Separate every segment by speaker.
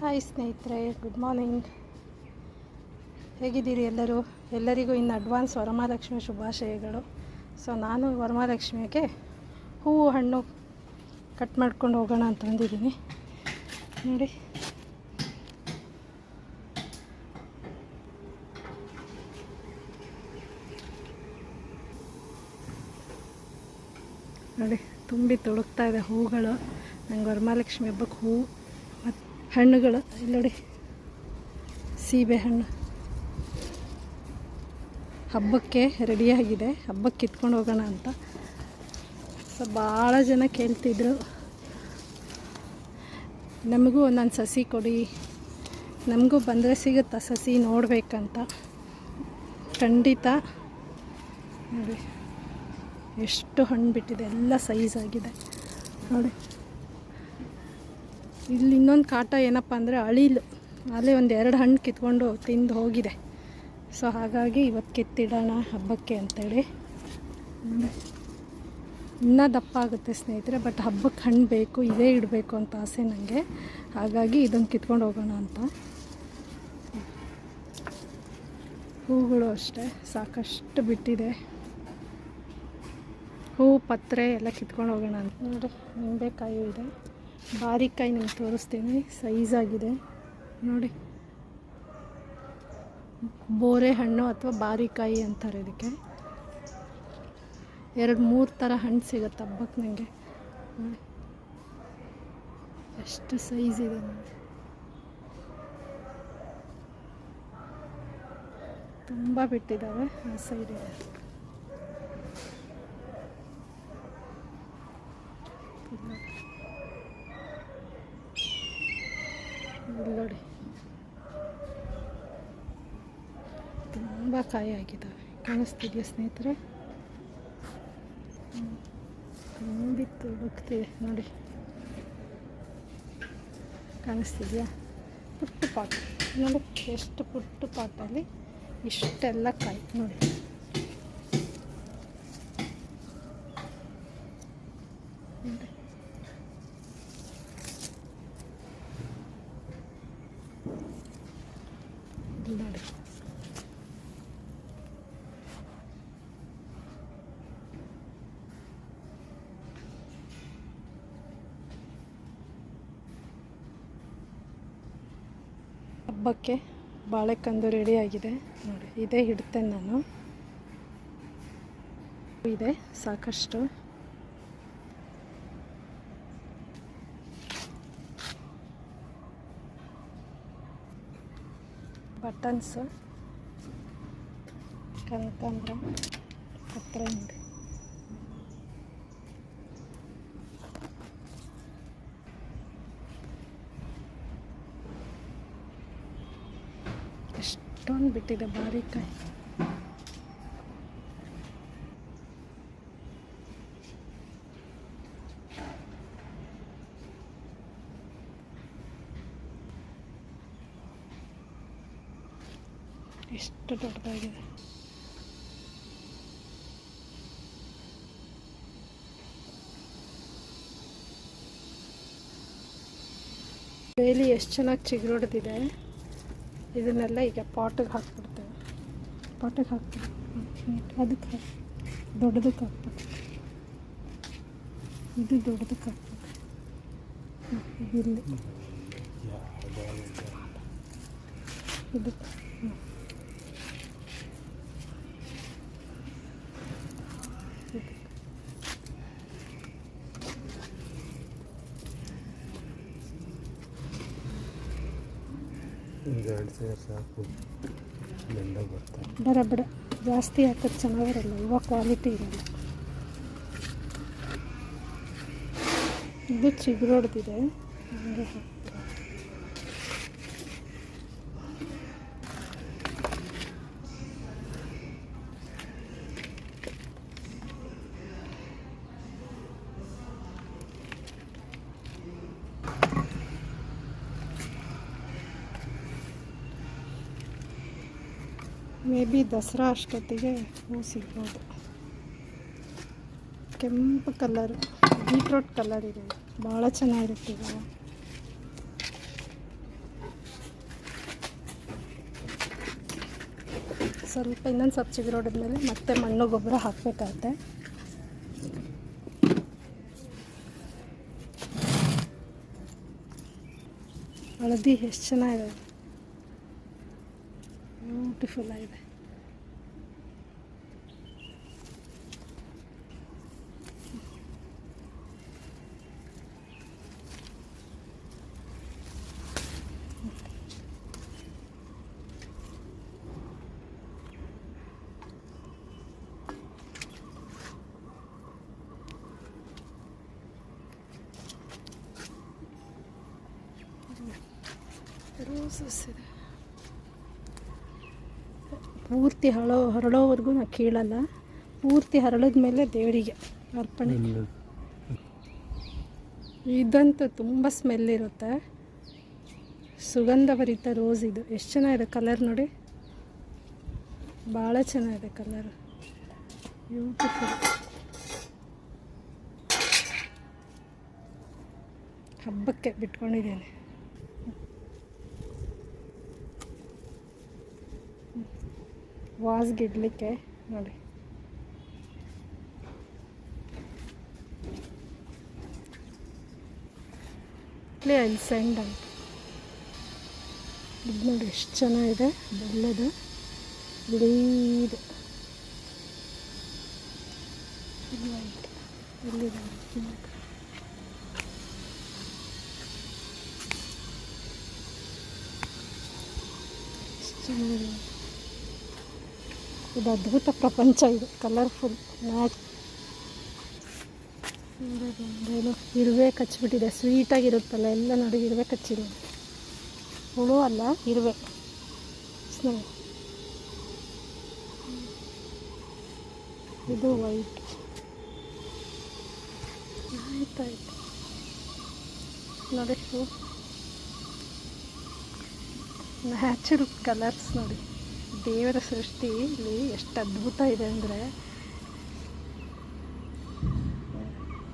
Speaker 1: Hi ಸ್ನೇಹಿತರೆ, good morning. ಹೇಗಿದ್ದೀರಿ ಎಲ್ಲರಿಗೂ ಇನ್ನು ಅಡ್ವಾನ್ಸ್ ವರಮಹಾಲಕ್ಷ್ಮಿ ಶುಭಾಶಯಗಳು. ಸೊ ನಾನು ವರಮಹಾಲಕ್ಷ್ಮಿಗೆ ಹೂವು ಹಣ್ಣು ಕಟ್ ಮಾಡ್ಕೊಂಡು ಹೋಗೋಣ ಅಂತ ಬಂದಿದ್ದೀನಿ. ನೋಡಿ, ನೋಡಿ ತುಂಬಿ ತುಳುಕ್ತಾ ಇದೆ ಹೂಗಳು. ನಂಗೆ ವರಮಹಾಲಕ್ಷ್ಮಿ ಹಬ್ಬಕ್ಕೆ ಹೂವು ಮತ್ತು ಹಣ್ಣುಗಳು ಇಲ್ಲಿ ನೋಡಿ, ಸೀಬೆ ಹಣ್ಣು ಹಬ್ಬಕ್ಕೆ ರೆಡಿಯಾಗಿದೆ. ಹಬ್ಬಕ್ಕೆ ಕಿತ್ಕೊಂಡು ಹೋಗೋಣ ಅಂತ. ಸೊ ಭಾಳ ಜನ ಕೇಳ್ತಿದ್ರು, ನಮಗೂ ಒಂದೊಂದು ಸಸಿ ಕೊಡಿ, ನಮಗೂ ಬಂದರೆ ಸಿಗುತ್ತಾ ಸಸಿ ನೋಡಬೇಕಂತ. ಖಂಡಿತ ನೋಡಿ ಎಷ್ಟು ಹಣ್ಣು ಬಿಟ್ಟಿದೆ, ಎಲ್ಲ ಸೈಜ್ ಆಗಿದೆ ನೋಡಿ. ಇಲ್ಲಿ ಇನ್ನೊಂದು ಕಾಟ ಏನಪ್ಪ ಅಂದರೆ ಅಲ್ಲೇ ಒಂದು 2 ಹಣ್ಣು ಕಿತ್ಕೊಂಡು ತಿಂದು ಹೋಗಿದೆ. ಸೊ ಹಾಗಾಗಿ ಇವತ್ತು ಕಿತ್ತಿಡೋಣ ಹಬ್ಬಕ್ಕೆ ಅಂತೇಳಿ. ಇನ್ನೂ ದಪ್ಪ ಆಗುತ್ತೆ ಸ್ನೇಹಿತರೆ, ಬಟ್ ಹಬ್ಬಕ್ಕೆ ಹಣ್ಣು ಬೇಕು, ಇದೇ ಇಡಬೇಕು ಅಂತ ಆಸೆ ನನಗೆ. ಹಾಗಾಗಿ ಇದನ್ನು ಕಿತ್ಕೊಂಡು ಹೋಗೋಣ ಅಂತ. ಹೂಗಳು ಅಷ್ಟೇ ಸಾಕಷ್ಟು ಬಿಟ್ಟಿದೆ. ಹೂವು ಪತ್ರೆ ಎಲ್ಲ ಕಿತ್ಕೊಂಡು ಹೋಗೋಣ ಅಂತ. ನೋಡಿ, ನಿಂಬೆಕಾಯಿ ಇದೆ, ಬಾರಿಕಾಯಿ ನಿಮ್ಗೆ ತೋರಿಸ್ತೀನಿ, ಸೈಜ್ ಆಗಿದೆ ನೋಡಿ. ಬೋರೆ ಹಣ್ಣು ಅಥವಾ ಬಾರಿಕಾಯಿ ಅಂತಾರೆ ಇದಕ್ಕೆ. 2-3 ಥರ ಹಣ್ಣು ಸಿಗುತ್ತೆ ಹಬ್ಬಕ್ಕೆ ನನಗೆ. ನೋಡಿ ಎಷ್ಟು ಸೈಜ್ ಇದೆ ನೋಡಿ, ತುಂಬ ಬಿಟ್ಟಿದ್ದಾವೆ. ಆ ಸೈಡ್ ಇದೆ ನೋಡಿ, ತುಂಬ ಕಾಯಿ ಆಗಿದ್ದಾವೆ. ಕಾಣಿಸ್ತಿದೆಯಾ ಸ್ನೇಹಿತರೆ? ತುಂಬಿತ್ತು ಹೋಗ್ತಿದೆ ನೋಡಿ, ಕಾಣಿಸ್ತಿದೆಯಾ? ಪುಟ್ಟ ಪಾಟ್ ನೋಡಿ, ಎಷ್ಟು ಪುಟ್ಟ ಪಾಟಲ್ಲಿ ಇಷ್ಟೆಲ್ಲ ಕಾಯಿ ನೋಡಿ. ನೋಡಿ ಹಬ್ಬಕ್ಕೆ ಬಾಳೆಕಂದು ರೆಡಿಯಾಗಿದೆ ನೋಡಿ. ಇದೇ ಇಡ್ತೇನೆ ನಾನು, ಇದೆ ಸಾಕಷ್ಟು. ಬಟನ್ಸು, ಕನಕಾಂಬರ, ಪತ್ರೆ ನೋಡಿ. ಎಷ್ಟೊಂದು ಬಿಟ್ಟಿದೆ ಬಾರಿಕಾಯಿ. ಎಷ್ಟು ದೊಡ್ಡದಾಗಿದೆ. ಬೇಲಿ ಎಷ್ಟು ಚೆನ್ನಾಗಿ ಚಿಗುರೊಡೆದಿದೆ. ಇದನ್ನೆಲ್ಲ ಈಗ ಪಾಟಿಗೆ ಹಾಕ್ಬಿಡ್ತೇವೆ. ಪಾಟಿಗೆ ಹಾಕ್ಬಿಡ್ತೀವಿ, ಅದಕ್ಕೆ ದೊಡ್ಡದಕ್ಕೆ ಹಾಕ್ಬೇಕು. ಇದು ದೊಡ್ಡದಕ್ಕೆ ಹಾಕ್ಬೇಕು. ಇಲ್ಲಿ ಇದಕ್ಕೆ ಬಡ ಜಾಸ್ತಿ ಹಾಕೋದು ಚೆನ್ನಾಗಿರಲ್ಲ, ಇವಾಗ ಕ್ವಾಲಿಟಿ ಇರಲ್ಲ. ಇದು ಚಿಗುರೊಡೆದಿದೆ, ಹಂಗೆ ಮೇ ಬಿ ದಸರಾ ಅಷ್ಟೊತ್ತಿಗೆ ಹೂ ಸಿಗ್ಬೋದು. ಕೆಂಪು ಕಲರ್, ಬೀಟ್ರೋಟ್ ಕಲರ್ ಇದೆ, ಭಾಳ ಚೆನ್ನಾಗಿರುತ್ತೆ. ಸ್ವಲ್ಪ ಇನ್ನೊಂದು ಸ್ವಲ್ಪ ಚಿಗುರೊಡಿದ್ಮೇಲೆ ಮತ್ತೆ ಮಣ್ಣು ಗೊಬ್ಬರ ಹಾಕಬೇಕಾಗತ್ತೆ. ಹಳದಿ ಎಷ್ಟು ಚೆನ್ನಾಗಿದೆ, ಬ್ಯೂಟಿಫುಲ್ ಆಗಿದೆ. ರೋಸಸ್ ಇದೆ. ಪೂರ್ತಿ ಹರಳೋವರೆಗೂ ನಾನು ಕೀಳಲ್ಲ, ಪೂರ್ತಿ ಹರಳಿದ ಮೇಲೆ ದೇವರಿಗೆ ಅರ್ಪಣೆ. ಇದಂತೂ ತುಂಬ ಸ್ಮೆಲ್ ಇರುತ್ತೆ, ಸುಗಂಧಭರಿತ ರೋಸ್ ಇದು. ಎಷ್ಟು ಚೆನ್ನಾಗಿದೆ ಕಲರ್ ನೋಡಿ, ಭಾಳ ಚೆನ್ನಾಗಿದೆ ಕಲರ್, ಬ್ಯೂಟಿಫುಲ್. ಹಬ್ಬಕ್ಕೆ ಬಿಟ್ಕೊಂಡಿದ್ದೇನೆ. ವಾಸ್ಗೆ ಇಡಲಿಕ್ಕೆ ನೋಡಿ. ಅಲ್ಲಿ ಸೆಂಡ್ ಅಂತ ಇದು ನೋಡಿ, ಎಷ್ಟು ಚೆನ್ನಾಗಿದೆ, ಬೆಳ್ಳದು ಬಿಳೀದು. ಇದು ವೈಟ್ ಎಲ್ಲಿದೆ, ಎಷ್ಟು ಚೆನ್ನಾಗಿದೆ. ಇದು ಅದ್ಭುತ ಪ್ರಪಂಚ, ಇದು ಕಲರ್ಫುಲ್ ಮ್ಯಾಟ್. ಏನು ಇರುವೆ ಕಚ್ಚಿಬಿಟ್ಟಿದೆ, ಸ್ವೀಟಾಗಿರುತ್ತಲ್ಲ ಎಲ್ಲ ನೋಡಿ, ಇರುವೆ ಕಚ್ಚಿದೆ. ಹುಳು ಅಲ್ಲ, ಇರುವೆ. ಇದು ವೈಟ್. ಆಯ್ತಾಯ್ತು ನೋಡಿ, ನ್ಯಾಚುರಲ್ ಕಲರ್ಸ್ ನೋಡಿ. ದೇವರ ಸೃಷ್ಟಿ ಇಲ್ಲಿ ಎಷ್ಟು ಅದ್ಭುತ ಇದೆ ಅಂದರೆ,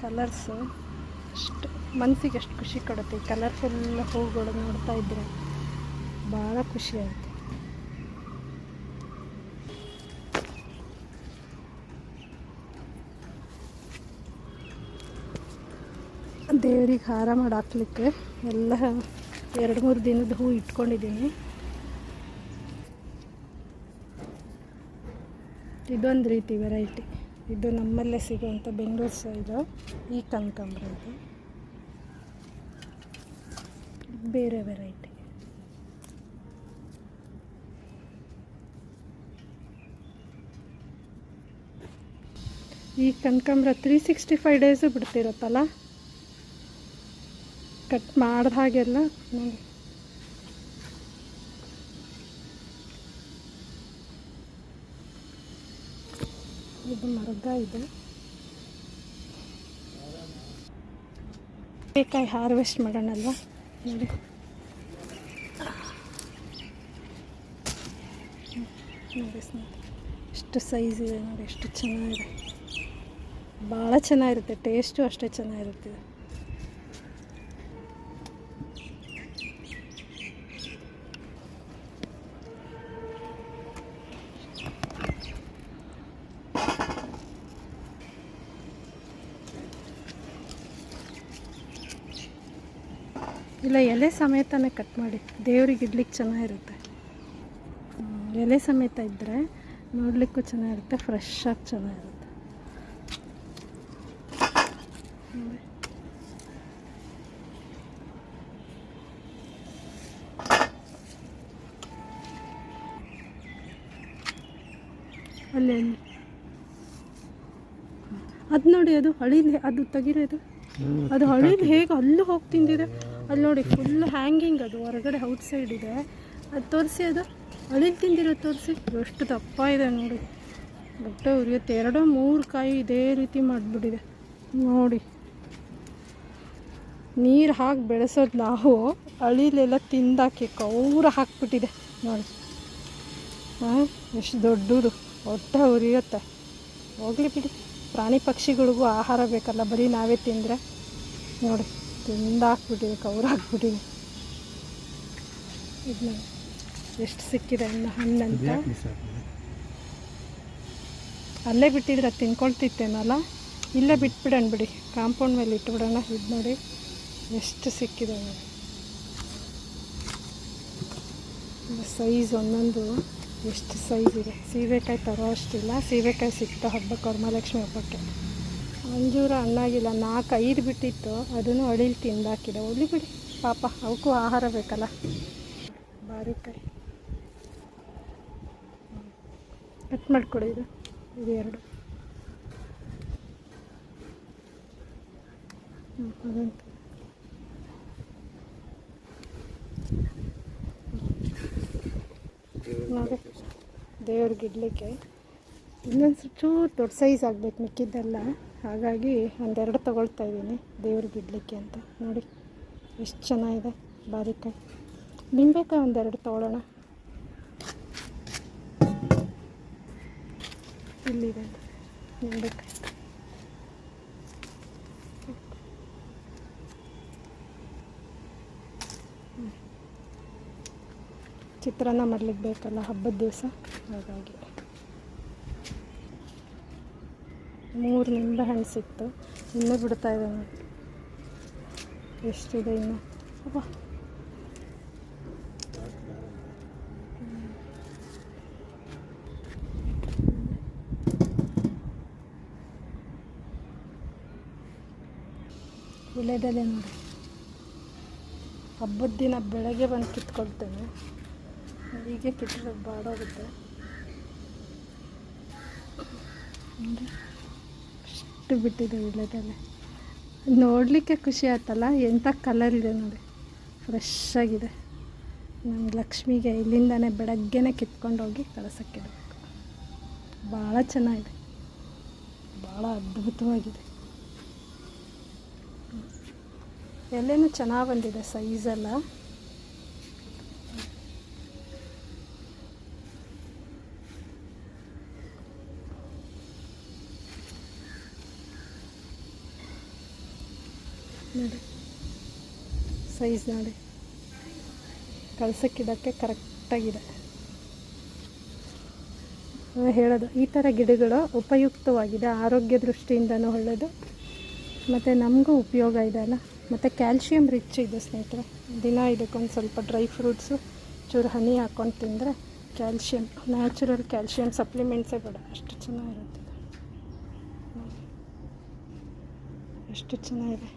Speaker 1: ಕಲರ್ಸು ಅಷ್ಟು ಮನಸ್ಸಿಗೆ ಎಷ್ಟು ಖುಷಿ ಕೊಡುತ್ತೆ. ಈ ಕಲರ್ಫುಲ್ ಹೂಗಳು ನೋಡ್ತಾ ಇದ್ದರೆ ಭಾಳ ಖುಷಿ ಆಗುತ್ತೆ. ದೇವರಿಗೆ ಹಾರ ಮಾಡಿ ಹಾಕ್ಲಿಕ್ಕೆ ಎಲ್ಲ 2-3 ದಿನದ ಹೂ ಇಟ್ಕೊಂಡಿದ್ದೀನಿ. ಇದೊಂದು ರೀತಿ ವೆರೈಟಿ, ಇದು ನಮ್ಮಲ್ಲೇ ಸಿಗುವಂಥ ಬೆಂಗಳೂರು ಸೈಡು ಈ ಕನಕಾಂಬರ. ಇದು ಬೇರೆ ವೆರೈಟಿ. ಈ ಕನಕಾಂಬರ 365 ಡೇಸು ಬಿಡ್ತಿರುತ್ತಲ್ಲ, ಕಟ್ ಮಾಡಿದ ಹಾಗೆಲ್ಲ ನೋಡಿ. ಇದು ಮರಗ, ಇದು ಬೇಕಾಗಿ ಹಾರ್ವೆಸ್ಟ್ ಮಾಡೋಣಲ್ವ ನೋಡಿ. ನೋಡಿ ಎಷ್ಟು ಸೈಜ್ ಇದೆ ನೋಡಿ, ಎಷ್ಟು ಚೆನ್ನಾಗಿದೆ, ಭಾಳ ಚೆನ್ನಾಗಿರುತ್ತೆ. ಟೇಸ್ಟು ಅಷ್ಟೇ ಚೆನ್ನಾಗಿರುತ್ತೆ. ಇಲ್ಲ, ಎಲೆ ಸಮೇತನೇ ಕಟ್ ಮಾಡಿ ದೇವ್ರಿಗೆ ಇಡ್ಲಿಕ್ಕೆ ಚೆನ್ನಾಗಿರುತ್ತೆ. ಎಲೆ ಸಮೇತ ಇದ್ದರೆ ನೋಡಲಿಕ್ಕೂ ಚೆನ್ನಾಗಿರುತ್ತೆ, ಫ್ರೆಶ್ ಆಗಿ ಚೆನ್ನಾಗಿರುತ್ತೆ. ಅಲ್ಲಿ ಅದು ನೋಡಿ, ಅದು ಹಳೀಲಿ, ಅದು ತೆಗಿರೋದು, ಅದು ಹಳೀಲಿ ಹೇಗೆ ಅಲ್ಲೂ ಹೋಗಿ ತಿಂದಿದೆ. ಅಲ್ಲಿ ನೋಡಿ, ಫುಲ್ ಹ್ಯಾಂಗಿಂಗ್, ಅದು ಹೊರಗಡೆ ಔಟ್ ಸೈಡ್ ಇದೆ. ಅದು ತೋರಿಸಿ, ಅದು ಹಳೀಲಿ ತಿಂದಿರೋದು ತೋರಿಸಿ. ಎಷ್ಟು ದಪ್ಪ ಇದೆ ನೋಡಿ, ದೊಡ್ಡ ಉರಿಯುತ್ತೆ. 2-3 ಕಾಯಿ ಇದೇ ರೀತಿ ಮಾಡಿಬಿಟ್ಟಿದೆ ನೋಡಿ. ನೀರು ಹಾಕಿ ಬೆಳೆಸೋದು ನಾವು, ಹಳೀಲೆಲ್ಲ ತಿಂದಾಕಿ ಕೌರ ಹಾಕ್ಬಿಟ್ಟಿದೆ ನೋಡಿ. ಎಷ್ಟು ದೊಡ್ಡದು, ಹೊಟ್ಟೆ ಉರಿಯುತ್ತೆ. ಹೋಗ್ಲಿ ಬಿಡಿ, ಪ್ರಾಣಿ ಪಕ್ಷಿಗಳಿಗೂ ಆಹಾರ ಬೇಕಲ್ಲ, ಬರೀ ನಾವೇ ತಿಂದರೆ. ನೋಡಿ, ತಿಂದಾಕ್ಬಿಟ್ಟಿದೆ, ಕೌರ ಹಾಕ್ಬಿಟ್ಟಿದೆ. ಇದನ್ನ ಎಷ್ಟು ಸಿಕ್ಕಿದೆ ಹಣ್ಣಂತ. ಅಲ್ಲೇ ಬಿಟ್ಟಿದ್ರೆ ಅದು ತಿನ್ಕೊಳ್ತಿತ್ತೇನಲ್ಲ. ಇಲ್ಲೇ ಬಿಟ್ಬಿಡೋಣ ಬಿಡಿ, ಕಾಂಪೌಂಡ್ ಮೇಲೆ ಇಟ್ಬಿಡೋಣ. ಇದು ನೋಡಿ ಎಷ್ಟು ಸಿಕ್ಕಿದೆ ನೋಡಿ, ಸೈಜ್ ಒಂದೊಂದು ಎಷ್ಟು ಸೈಜ್ ಇದೆ. ಸೀಬೆಕಾಯಿ ತರೋ ಅಷ್ಟಿಲ್ಲ. ಸೀಬೆಕಾಯಿ ಸಿಕ್ತು ಹಬ್ಬಕ್ಕೆ, ವರಮಹಾಲಕ್ಷ್ಮಿ ಹಬ್ಬಕ್ಕೆ. ಅಂಜೂರ ಹಣ್ಣಾಗಿಲ್ಲ, 4-5 ಬಿಟ್ಟಿತ್ತು, ಅದನ್ನು ಅಳಿಲ್ ತಿಂದಾಕಿದೆ. ಒಲಿ ಬಿಡಿ ಪಾಪ, ಅವಕ್ಕೂ ಆಹಾರ ಬೇಕಲ್ಲ. ಬಾರಿಕಾಯಿ ಕಟ್ ಮಾಡಿಕೊಡಿ. ಇದು 2 ಅದಂತ ನೋಡಿ, ದೇವ್ರಿಗೆ ಇಡ್ಲಿಕ್ಕೆ. ಇನ್ನೊಂದು ಚೂರು ದೊಡ್ಡ ಸೈಜ್ ಆಗಬೇಕು ಮಿಕ್ಕಿದ್ದೆಲ್ಲ, ಹಾಗಾಗಿ 1-2 ತೊಗೊಳ್ತಾ ಇದ್ದೀನಿ ದೇವ್ರಿಗೆ ಇಡ್ಲಿಕ್ಕೆ ಅಂತ. ನೋಡಿ ಎಷ್ಟು ಚೆನ್ನಾಗಿದೆ ಬಾರಿಕಾಯಿ. ನಿಂಬೆಕಾಯಿ 1-2 ತೊಗೊಳ್ಳೋಣ. ಇಲ್ಲಿದೆ ನಿಂಬೆಕಾಯಿ. ಚಿತ್ರಾನ್ನ ಮಾಡ್ಲಿಕ್ಕೆ ಬೇಕಲ್ಲ ಹಬ್ಬದ ದಿವಸ, ಹಾಗಾಗಿ 3 ನಿಂಬೆಹಣ್ಣು ಸಿಕ್ತು. ಇನ್ನೂ ಬಿಡ್ತಾ ಇದೆ ನೋಡಿ, ಎಷ್ಟಿದೆ ಇನ್ನು. ಅಬ್ಬಾ, ವಿಳೆದೆಲೆ ನೋಡಿ. ಹಬ್ಬದ ದಿನ ಬೆಳಗ್ಗೆ ಬಂದು ಕಿತ್ಕೊಳ್ತೇನೆ, ಹೀಗೆ ಕಿತ್ತರೆ ಬಾಡೋಗುತ್ತೆ. ಅಷ್ಟು ಬಿಟ್ಟಿದೆ ವಿಳೆದೆಲೆ. ನೋಡಲಿಕ್ಕೆ ಖುಷಿ ಆಯ್ತಲ್ಲ, ಎಂಥ ಕಲರ್ ಇದೆ ನೋಡಿ, ಫ್ರೆಶ್ ಆಗಿದೆ. ನಮ್ಮ ಲಕ್ಷ್ಮಿಗೆ ಇಲ್ಲಿಂದನೇ ಬೆಳಗ್ಗೆನೇ ಕಿತ್ಕೊಂಡೋಗಿ ಕಳ್ಸೋಕ್ಕಿಡಬೇಕು. ಭಾಳ ಚೆನ್ನಾಗಿದೆ, ಭಾಳ ಅದ್ಭುತವಾಗಿದೆ. ಎಲೆನೂ ಚೆನ್ನಾಗಿ ಬಂದಿದೆ, ಸೈಜೆಲ್ಲ. ನೋಡಿ ಸೈಜ್ ನೋಡಿ, ಕಳ್ಸೋಕ್ಕಿಡೋಕ್ಕೆ ಕರೆಕ್ಟಾಗಿದೆ. ಹೇಳೋದು ಈ ಥರ ಗಿಡಗಳು ಉಪಯುಕ್ತವಾಗಿದೆ, ಆರೋಗ್ಯ ದೃಷ್ಟಿಯಿಂದನೂ ಒಳ್ಳೆಯದು, ಮತ್ತು ನಮಗೂ ಉಪಯೋಗ ಇದೆ ಅಲ್ಲ. ಮತ್ತು ಕ್ಯಾಲ್ಶಿಯಂ ರಿಚ್ ಇದೆ ಸ್ನೇಹಿತರೆ. ದಿನ ಇದಕ್ಕೊಂದು ಸ್ವಲ್ಪ ಡ್ರೈ ಫ್ರೂಟ್ಸು, ಚೂರು ಹನಿ ಹಾಕ್ಕೊಂಡು ತಿಂದರೆ ಕ್ಯಾಲ್ಶಿಯಂ, ನ್ಯಾಚುರಲ್ ಕ್ಯಾಲ್ಶಿಯಂ ಸಪ್ಲಿಮೆಂಟ್ಸೇ ಬೇಡ, ಅಷ್ಟು ಚೆನ್ನಾಗಿರುತ್ತೆ. ಎಷ್ಟು ಚೆನ್ನಾಗಿದೆ.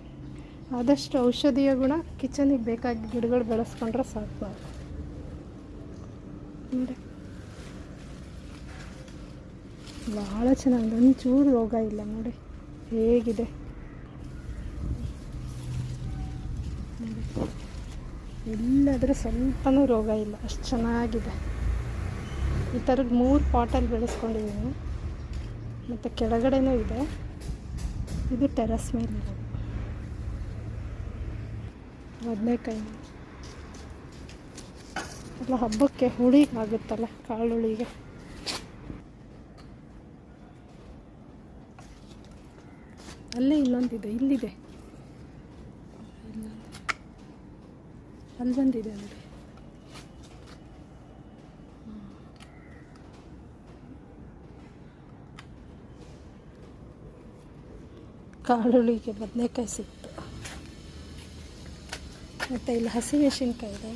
Speaker 1: ಆದಷ್ಟು ಔಷಧೀಯ ಗುಣ, ಕಿಚನಿಗೆ ಬೇಕಾಗಿ ಗಿಡಗಳು ಬೆಳೆಸ್ಕೊಂಡ್ರೆ ಸಾಕು ನಾವು. ನೋಡಿ ಭಾಳ ಚೆನ್ನಾಗಿದೆ, ಒಂಚೂರು ರೋಗ ಇಲ್ಲ ನೋಡಿ ಹೇಗಿದೆ. ಎಲ್ಲಾದರೂ ಸ್ವಲ್ಪನೂ ರೋಗ ಇಲ್ಲ, ಅಷ್ಟು ಚೆನ್ನಾಗಿದೆ. ಈ ಥರದ್ದು 3 ಪಾಟಲ್ಲಿ ಬೆಳೆಸ್ಕೊಂಡಿದ್ದೀನಿ, ಮತ್ತು ಕೆಳಗಡೆನೂ ಇದೆ. ಇದು ಟೆರಸ್ ಮೇಲಿರೋದು ಬದನೆಕಾಯಿ ಎಲ್ಲ ಹಬ್ಬಕ್ಕೆ ಹುಳಿಗೆ ಆಗುತ್ತಲ್ಲ, ಕಾಳುಳಿಗೆ. ಅಲ್ಲೇ ಇನ್ನೊಂದಿದೆ, ಇಲ್ಲಿದೆ, ಅಲ್ಲೊಂದಿದೆ ನೋಡಿ. ಕಾಳುಳಿಗೆ ಬದನೆಕಾಯಿ ಸಿಕ್ತು. ಮತ್ತು ಇಲ್ಲಿ ಹಸಿಮೆಣಸಿನ್ಕಾಯಿ ಇದೆ,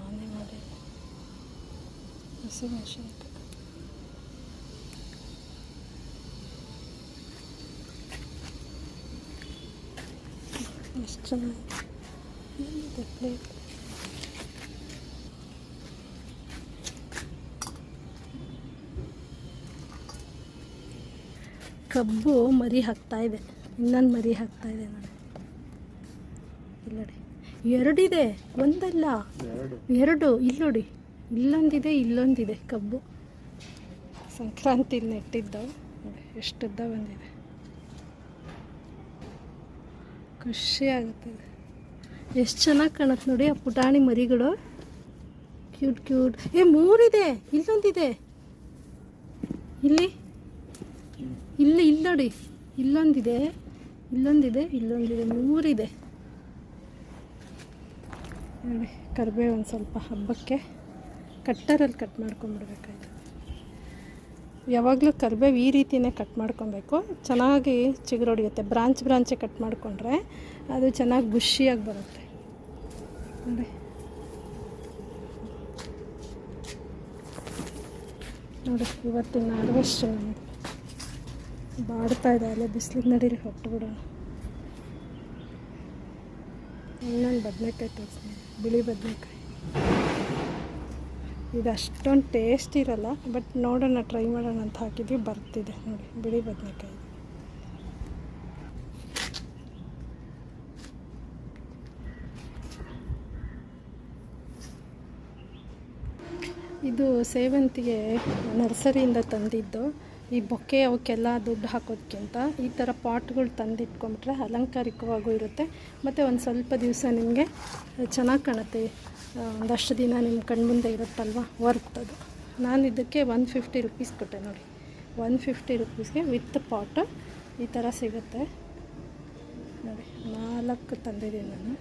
Speaker 1: ಆನೆ ಮಾಡಿ ಹಸಿಮೆಣಸಿನ್ಕಾಯಿ. ಎಷ್ಟು ಚೆನ್ನಾಗಿದೆ. ಏನಿದೆ ಪ್ಲೇಟ್? ಕಬ್ಬು ಮರಿ ಹಾಕ್ತಾಯಿದೆ, ಇನ್ನೊಂದು ಮರಿ ಹಾಕ್ತಾಯಿದೆ ನೋಡಿ. ಇಲ್ಲಡಿ 2 ಇದೆ, ಒಂದಲ್ಲ 2. ಇಲ್ಲಿ ನೋಡಿ, ಇಲ್ಲೊಂದಿದೆ, ಇಲ್ಲೊಂದಿದೆ ಕಬ್ಬು. ಸಂಕ್ರಾಂತಿ ನೆಟ್ಟಿದ್ದವು ನೋಡಿ, ಎಷ್ಟುದ್ದ ಬಂದಿದೆ. ಖುಷಿ ಆಗುತ್ತೆ. ಎಷ್ಟು ಚೆನ್ನಾಗಿ ಕಾಣುತ್ತೆ ನೋಡಿ ಆ ಪುಟಾಣಿ ಮರಿಗಳು, ಕ್ಯೂಟ್ ಕ್ಯೂಟ್. 3 ಇದೆ, ಇಲ್ಲೊಂದಿದೆ, ಇಲ್ಲಿ ಇಲ್ಲಿ ನೋಡಿ, ಇಲ್ಲೊಂದಿದೆ, ಇಲ್ಲೊಂದಿದೆ, ಇಲ್ಲೊಂದಿದೆ, 3 ಇದೆ ನೋಡಿ. ಕರಿಬೇವು ಒಂದು ಸ್ವಲ್ಪ ಹಬ್ಬಕ್ಕೆ ಕಟ್ಟರಲ್ಲಿ ಕಟ್ ಮಾಡ್ಕೊಂಬಿಡ್ಬೇಕಾಯ್ತು. ಯಾವಾಗಲೂ ಕರಿಬೇವು ಈ ರೀತಿಯೇ ಕಟ್ ಮಾಡ್ಕೊಬೇಕು, ಚೆನ್ನಾಗಿ ಚಿಗುರೊಡೆಯುತ್ತೆ. ಬ್ರಾಂಚೇ ಕಟ್ ಮಾಡಿಕೊಂಡ್ರೆ ಅದು ಚೆನ್ನಾಗಿ ಬುಷಿಯಾಗಿ ಬರುತ್ತೆ ನೋಡಿ. ನೋಡಿ ಇವತ್ತಿನ ಹಾರ್ವೆಸ್ಟ್ ನಮ್ಮದು ಬಾಡ್ತಾ ಇದೆ. ಅಲ್ಲೇ ಬಿಸಿಲಿಗೆ ನಡೀರಿ ಹೊಟ್ಟು ಬಿಡೋಣ. ಇನ್ನೊಂದು ಬದನೆಕಾಯಿ ತೋರಿಸ್ತೀನಿ, ಬಿಳಿ ಬದನೆಕಾಯಿ. ಇದು ಅಷ್ಟೊಂದು ಟೇಸ್ಟ್ ಇರಲ್ಲ, ಬಟ್ ನೋಡೋಣ, ಟ್ರೈ ಮಾಡೋಣ ಅಂತ ಹಾಕಿದ್ವಿ, ಬರ್ತಿದೆ ನೋಡಿ ಬಿಳಿ ಬದನೆಕಾಯಿ. ಇದು ಸೇವಂತಿಗೆ ನರ್ಸರಿಯಿಂದ ತಂದಿದ್ದು. ಈ ಬೊಕ್ಕೆ ಅವಕ್ಕೆಲ್ಲ ದುಡ್ಡು ಹಾಕೋದಕ್ಕಿಂತ ಈ ಥರ ಪಾಟ್ಗಳು ತಂದಿಟ್ಕೊಂಬಿಟ್ರೆ ಅಲಂಕಾರಿಕವಾಗೂ ಇರುತ್ತೆ, ಮತ್ತು ಒಂದು ಸ್ವಲ್ಪ ದಿವಸ ನಿಮಗೆ ಚೆನ್ನಾಗಿ ಕಾಣುತ್ತೆ. ಒಂದಷ್ಟು ದಿನ ನಿಮ್ಮ ಕಣ್ಮುಂದೆ ಇರುತ್ತಲ್ವ, ವರ್ತದು. ನಾನು ಇದಕ್ಕೆ 150 ರುಪೀಸ್ ಕೊಟ್ಟೆ ನೋಡಿ. 150 ರುಪೀಸ್ಗೆ ವಿತ್ ಪಾಟ್ ಈ ಥರ ಸಿಗುತ್ತೆ ನೋಡಿ. 4 ತಂದಿದ್ದೀನಿ ನಾನು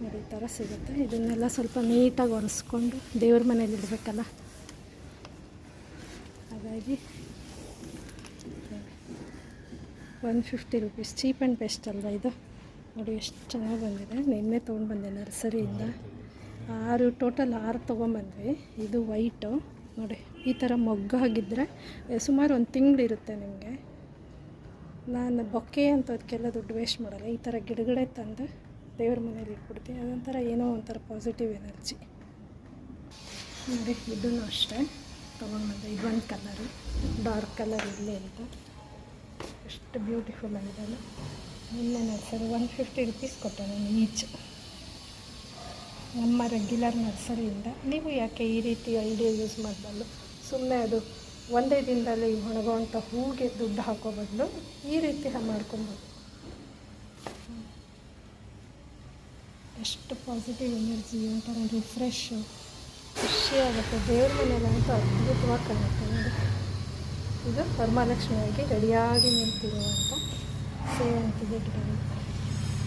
Speaker 1: ನೋಡಿ, ಈ ಥರ ಸಿಗುತ್ತೆ. ಇದನ್ನೆಲ್ಲ ಸ್ವಲ್ಪ ನೀಟಾಗಿ ಒರೆಸ್ಕೊಂಡು ದೇವ್ರ ಮನೇಲಿ ಇಡಬೇಕಲ್ಲ, ಹಾಗಾಗಿ 150 ರುಪೀಸ್. ಚೀಪ್ ಆ್ಯಂಡ್ ಬೆಸ್ಟ್ ಅಲ್ವಾ ಇದು. ನೋಡಿ ಎಷ್ಟು ಚೆನ್ನಾಗಿ ಬಂದಿದೆ. ನಿನ್ನೆ ತೊಗೊಂಡ್ಬಂದೆ ನರ್ಸರಿಯಿಂದ. 6 ತೊಗೊಂಬಂದ್ವಿ. ಇದು ವೈಟು ನೋಡಿ, ಈ ಥರ ಮೊಗ್ಗಾಗಿದ್ದರೆ ಸುಮಾರು 1 ತಿಂಗಳಿರುತ್ತೆ ನಿಮಗೆ. ನಾನು ಬೊಕ್ಕೆ ಅಂತ ಅದಕ್ಕೆಲ್ಲ ದುಡ್ಡು ವೇಸ್ಟ್ ಮಾಡಲ್ಲ. ಈ ಥರ ಗಿಡಗಳೇ ತಂದು ದೇವ್ರ ಮನೇಲಿ ಇಟ್ಬಿಡ್ತೀನಿ. ಅದೊಂಥರ ಏನೋ ಒಂಥರ ಪಾಸಿಟಿವ್ ಎನರ್ಜಿ ನೋಡಿ. ಇದನ್ನು ಅಷ್ಟೇ ತೊಗೊಂಡ್ಬಂದೆ. ಇದೊಂದು ಕಲರು, ಡಾರ್ಕ್ ಕಲರ್ ಇಲ್ಲೇ ಅಂತ ಎಷ್ಟು ಬ್ಯೂಟಿಫುಲ್ ಆಗಿದೆಲ್ಲ. ನಿನ್ನೆ ನರ್ಸರಿ 150 ರುಪೀಸ್ ಕೊಟ್ಟೆ ನಾನು ಈಚ್, ನಮ್ಮ ರೆಗ್ಯುಲರ್ ನರ್ಸರಿಯಿಂದ. ನೀವು ಯಾಕೆ ಈ ರೀತಿ ಐಡಿಯಾ ಯೂಸ್ ಮಾಡಬಾರ್ದು? ಸುಮ್ಮನೆ ಅದು ಒಂದೇ ದಿನದಲ್ಲಿ ಒಣಗುವಂಥ ಹೂಗೆ ದುಡ್ಡು ಹಾಕೋ ಬದಲು ಈ ರೀತಿ ಮಾಡ್ಕೊಬೋದು. ಎಷ್ಟು ಪಾಸಿಟಿವ್ ಎನರ್ಜಿ, ಒಂಥರ ರಿಫ್ರೆಶು, ಖುಷಿಯಾಗುತ್ತೆ. ದೇವ್ರ ಮನೆಯಲ್ಲಂತೂ ಅದ್ಭುತವಾಗಿ ಕಾಣುತ್ತೆ ನೋಡಿ. ಇದು ವರಮಹಾಲಕ್ಷ್ಮಿಯಾಗಿ ರೆಡಿಯಾಗಿ ನಿಂತಿರುವಂಥ ಸೇವಂತಿಗೆ ಗಿಡಗಳು.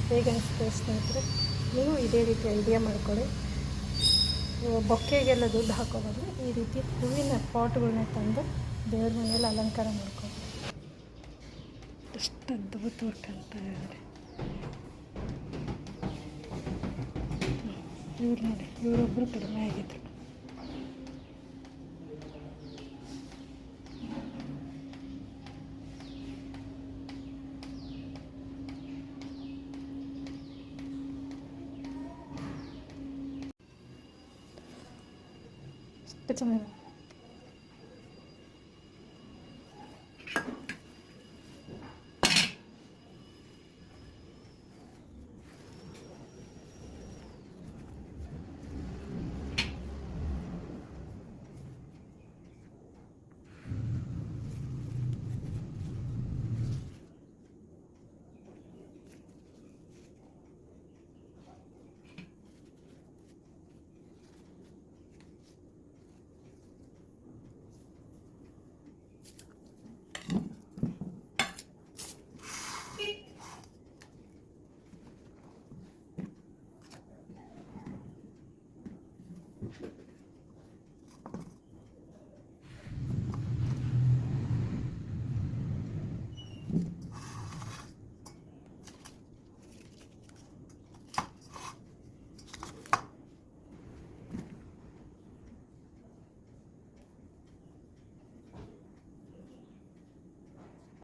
Speaker 1: ಹೇಗೆ ಅನಿಸ್ತದೆ ಸ್ನೇಹಿತರೆ? ನೀವು ಇದೇ ರೀತಿ ಐಡಿಯಾ ಮಾಡ್ಕೊಳ್ಳಿ. ಬೊಕ್ಕೆಗೆಲ್ಲ ದುಡ್ಡು ಹಾಕೋಬಾರ್ದು, ಈ ರೀತಿ ಹೂವಿನ ಪಾಟ್ಗಳನ್ನ ತಂದು ದೇವ್ರ ಮನೆಯಲ್ಲಿ ಅಲಂಕಾರ ಮಾಡ್ಕೋಬೋದು. ಎಷ್ಟು ಅದ್ಭುತವಾಗಿ ಕಾಣ್ತಾ ಇದೆ. ಇವ್ರು ನೋಡಿ, ಇವರೊಬ್ಬರು ಕಡಿಮೆ ಆಗಿದ್ರು. ಎಷ್ಟು ಚೆನ್ನಾಗಿದೆ.